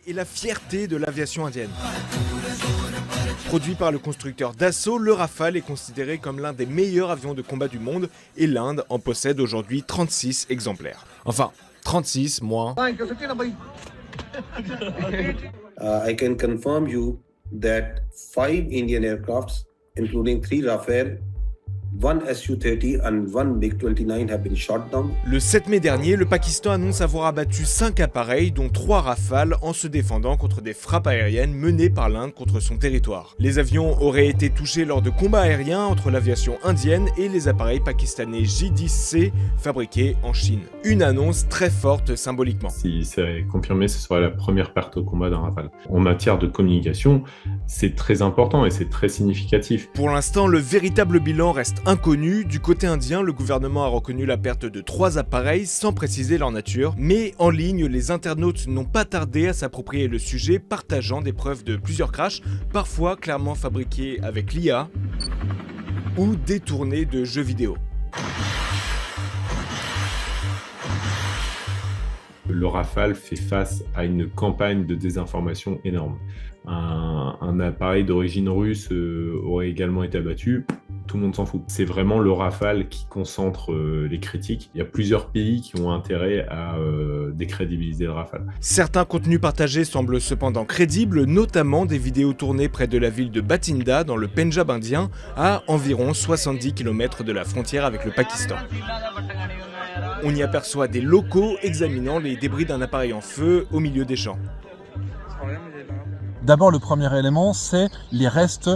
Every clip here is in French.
est la fierté de l'aviation indienne. Produit par le constructeur Dassault, le Rafale est considéré comme l'un des meilleurs avions de combat du monde et l'Inde en possède aujourd'hui 36 exemplaires. Enfin, 36 moins. I can confirm you that 5 Indian aircrafts, including 3 Rafale, 1 Su-30 and 1 MiG-29 have been shot down. Le 7 mai dernier, le Pakistan annonce avoir abattu 5 appareils, dont 3 Rafales, en se défendant contre des frappes aériennes menées par l'Inde contre son territoire. Les avions auraient été touchés lors de combats aériens entre l'aviation indienne et les appareils pakistanais J-10C fabriqués en Chine. Une annonce très forte symboliquement. Si c'est confirmé, ce sera la première perte au combat d'un Rafale. En matière de communication, c'est très important et c'est très significatif. Pour l'instant, le véritable bilan reste inconnu. Du côté indien, le gouvernement a reconnu la perte de 3 appareils sans préciser leur nature. Mais en ligne, les internautes n'ont pas tardé à s'approprier le sujet, partageant des preuves de plusieurs crashs, parfois clairement fabriqués avec l'IA ou détournés de jeux vidéo. Le Rafale fait face à une campagne de désinformation énorme. Un appareil d'origine russe aurait également été abattu. Tout le monde s'en fout. C'est vraiment le Rafale qui concentre les critiques. Il y a plusieurs pays qui ont intérêt à décrédibiliser le Rafale. Certains contenus partagés semblent cependant crédibles, notamment des vidéos tournées près de la ville de Bathinda, dans le Pendjab indien, à environ 70 km de la frontière avec le Pakistan. On y aperçoit des locaux examinant les débris d'un appareil en feu au milieu des champs. D'abord, le premier élément, c'est les restes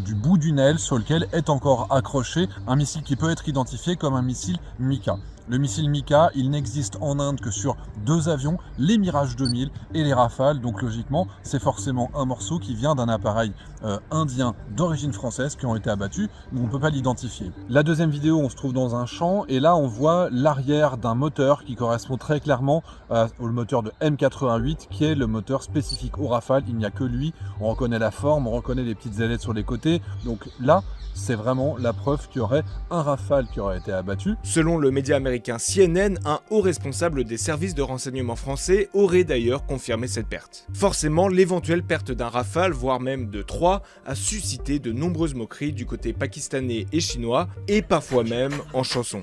du bout d'une aile sur lequel est encore accroché un missile qui peut être identifié comme un missile Mika. Le missile Mika, il n'existe en Inde que sur 2 avions, les Mirage 2000 et les Rafales. Donc logiquement, c'est forcément un morceau qui vient d'un appareil indien d'origine française qui ont été abattus, mais on ne peut pas l'identifier. La deuxième vidéo, on se trouve dans un champ et là on voit l'arrière d'un moteur qui correspond très clairement au moteur de M88 qui est le moteur spécifique au Rafale. Il n'y a que lui, on reconnaît la forme, on reconnaît les petites ailettes sur les côtés. Donc là, c'est vraiment la preuve qu'il y aurait un Rafale qui aurait été abattu. Selon le média américain CNN, un haut responsable des services de renseignement français aurait d'ailleurs confirmé cette perte. Forcément, l'éventuelle perte d'un Rafale, voire même de 3, a suscité de nombreuses moqueries du côté pakistanais et chinois, et parfois même en chanson.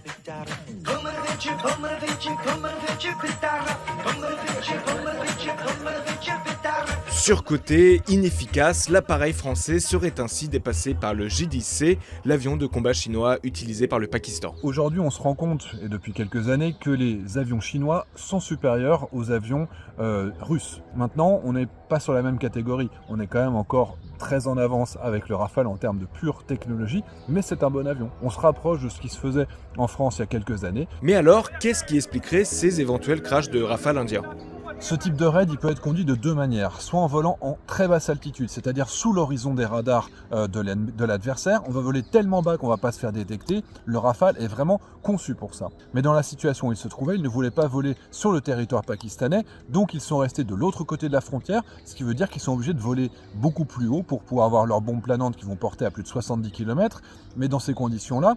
Surcoté, inefficace, l'appareil français serait ainsi dépassé par le J-10C, l'avion de combat chinois utilisé par le Pakistan. Aujourd'hui, on se rend compte, et depuis quelques années, que les avions chinois sont supérieurs aux avions russes. Maintenant, on n'est pas sur la même catégorie. On est quand même encore très en avance avec le Rafale en termes de pure technologie, mais c'est un bon avion. On se rapproche de ce qui se faisait en France il y a quelques années. Mais alors, qu'est-ce qui expliquerait ces éventuels crashs de Rafale indiens ? Ce type de raid, il peut être conduit de 2 manières, soit en volant en très basse altitude, c'est-à-dire sous l'horizon des radars de l'adversaire. On va voler tellement bas qu'on ne va pas se faire détecter. Le Rafale est vraiment conçu pour ça. Mais dans la situation où il se trouvait, il ne voulait pas voler sur le territoire pakistanais, donc ils sont restés de l'autre côté de la frontière, ce qui veut dire qu'ils sont obligés de voler beaucoup plus haut pour pouvoir avoir leurs bombes planantes qui vont porter à plus de 70 km. Mais dans ces conditions-là,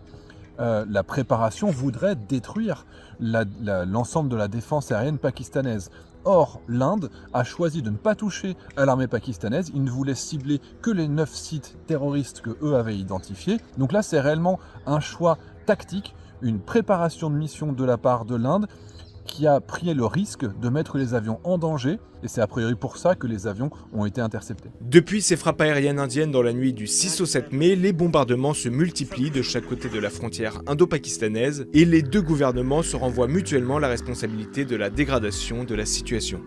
la préparation voudrait détruire l'ensemble de la défense aérienne pakistanaise. Or, l'Inde a choisi de ne pas toucher à l'armée pakistanaise. Ils ne voulaient cibler que les 9 sites terroristes que eux avaient identifiés. Donc là, c'est réellement un choix tactique, une préparation de mission de la part de l'Inde qui a pris le risque de mettre les avions en danger, et c'est a priori pour ça que les avions ont été interceptés. Depuis ces frappes aériennes indiennes dans la nuit du 6 au 7 mai, les bombardements se multiplient de chaque côté de la frontière indo-pakistanaise, et les 2 gouvernements se renvoient mutuellement la responsabilité de la dégradation de la situation.